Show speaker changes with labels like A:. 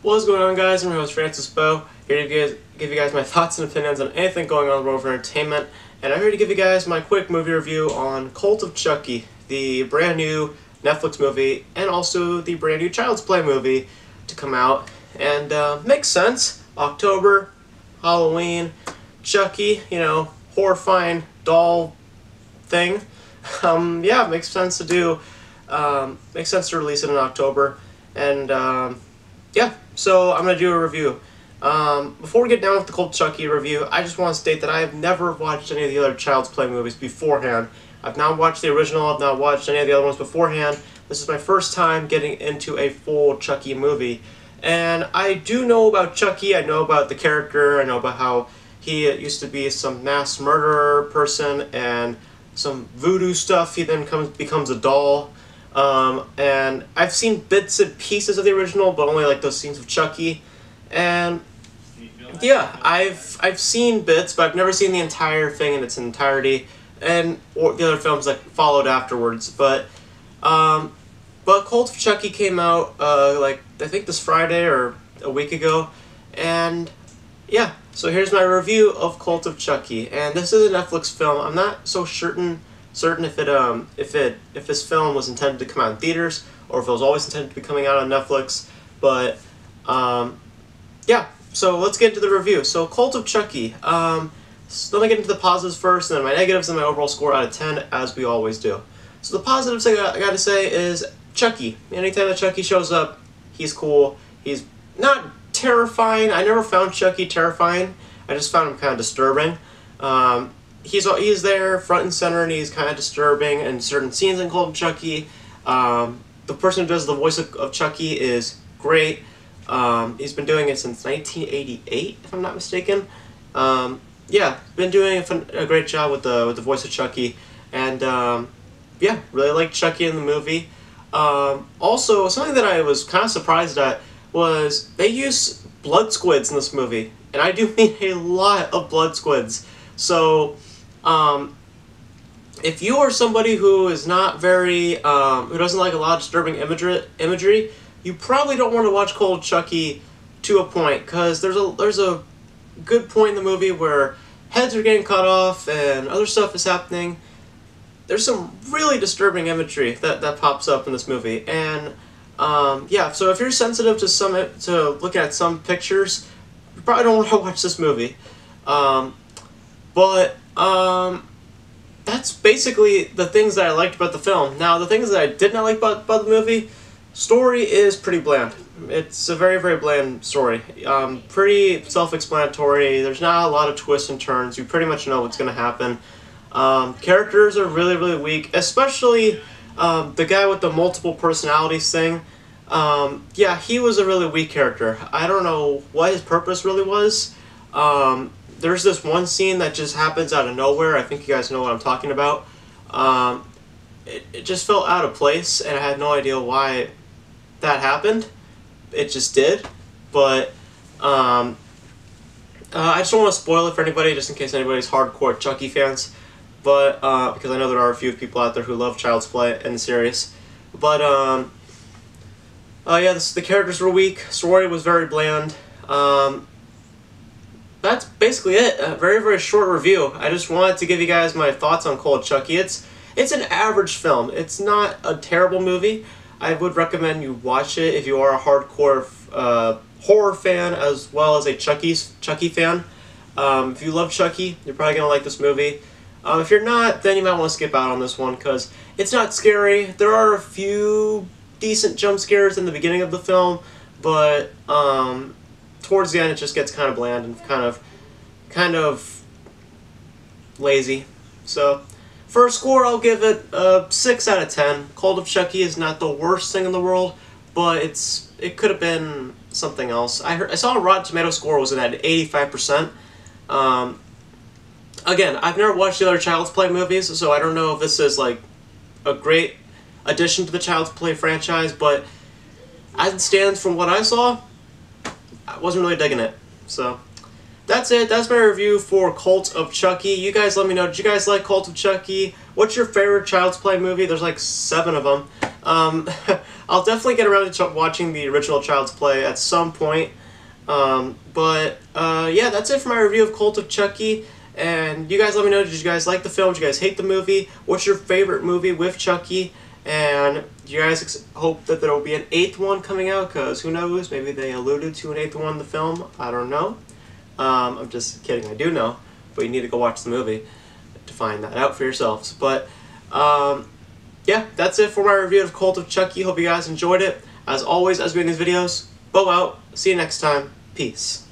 A: What's going on, guys? I'm your host Beau, here to give you guys my thoughts and opinions on anything going on in the world of entertainment, and I'm here to give you guys my quick movie review on Cult of Chucky, the brand new Netflix movie, and also the brand new Child's Play movie to come out. And makes sense. October, Halloween, Chucky, horrifying doll thing. Yeah, it makes sense to do. Makes sense to release it in October, and yeah, so I'm going to do a review. Before we get down with the Cult Chucky review, I just want to state that I have never watched any of the other Child's Play movies beforehand. I've not watched the original, I've not watched any of the other ones beforehand. This is my first time getting into a full Chucky movie. And I do know about Chucky, I know about the character, I know about how he used to be some mass murderer person and some voodoo stuff. He then becomes a doll. And I've seen bits and pieces of the original, but only like those scenes of Chucky. And yeah, I've seen bits, but I've never seen the entire thing in its entirety. And or the other films like followed afterwards. But Cult of Chucky came out like I think this Friday or a week ago, and yeah. So here's my review of Cult of Chucky, and this is a Netflix film. I'm not so certain if this film was intended to come out in theaters or if it was always intended to be coming out on Netflix, but yeah, so let's get into the review. So Cult of Chucky, so let me get into the positives first, and then my negatives and my overall score out of 10, as we always do. So the positives I gotta say is Chucky. Anytime that Chucky shows up, he's cool. He's not terrifying. I never found Chucky terrifying. I just found him kind of disturbing. He's there front and center, and he's kind of disturbing in certain scenes in Cult of Chucky. The person who does the voice of Chucky is great. He's been doing it since 1988, if I'm not mistaken. Yeah, been doing a great job with the voice of Chucky, and yeah, really liked Chucky in the movie. Also, something that I was kind of surprised at was they use blood squids in this movie, and I do mean a lot of blood squids. So, if you are somebody who is not very, who doesn't like a lot of disturbing imagery, you probably don't want to watch Cult of Chucky to a point, because there's a good point in the movie where heads are getting cut off and other stuff is happening. There's some really disturbing imagery that pops up in this movie, and yeah, so if you're sensitive to looking at some pictures, you probably don't want to watch this movie. But that's basically the things that I liked about the film. Now, the things that I did not like about the movie, story is pretty bland. It's a very, very bland story. Pretty self-explanatory. There's not a lot of twists and turns. You pretty much know what's going to happen. Characters are really, really weak, especially the guy with the multiple personalities thing. Yeah, he was a really weak character. I don't know what his purpose really was. There's this one scene that just happens out of nowhere. I think you guys know what I'm talking about. It just felt out of place, and I had no idea why that happened. It just did. But I just don't want to spoil it for anybody, just in case anybody's hardcore Chucky fans. But because I know there are a few people out there who love Child's Play and the series. But yeah, the characters were weak. Story was very bland. That's basically it. A very, very short review. I just wanted to give you guys my thoughts on Cult of Chucky. It's an average film. It's not a terrible movie. I would recommend you watch it if you are a hardcore horror fan as well as a Chucky fan. If you love Chucky, you're probably going to like this movie. If you're not, then you might want to skip out on this one, because it's not scary. There are a few decent jump scares in the beginning of the film, but towards the end it just gets kind of bland and kind of lazy. So for a score, I'll give it a 6 out of 10. Cult of Chucky is not the worst thing in the world, but it could have been something else. I saw a Rotten Tomato score was at 85%. Again, I've never watched the other Child's Play movies, so I don't know if this is like a great addition to the Child's Play franchise, but as it stands from what I saw, I wasn't really digging it. So that's it. That's my review for Cult of Chucky. You guys let me know, did you guys like Cult of Chucky? What's your favorite Child's Play movie? There's like 7 of them. I'll definitely get around to watching the original Child's Play at some point. Yeah, that's it for my review of Cult of Chucky. And you guys let me know, did you guys like the film? Did you guys hate the movie? What's your favorite movie with Chucky? And do you guys hope that there will be an 8th one coming out? Because who knows, maybe they alluded to an 8th one in the film. I don't know. I'm just kidding, I do know. But you need to go watch the movie to find that out for yourselves. But, yeah, that's it for my review of Cult of Chucky. Hope you guys enjoyed it. As always, as we do these videos, Beau out. See you next time. Peace.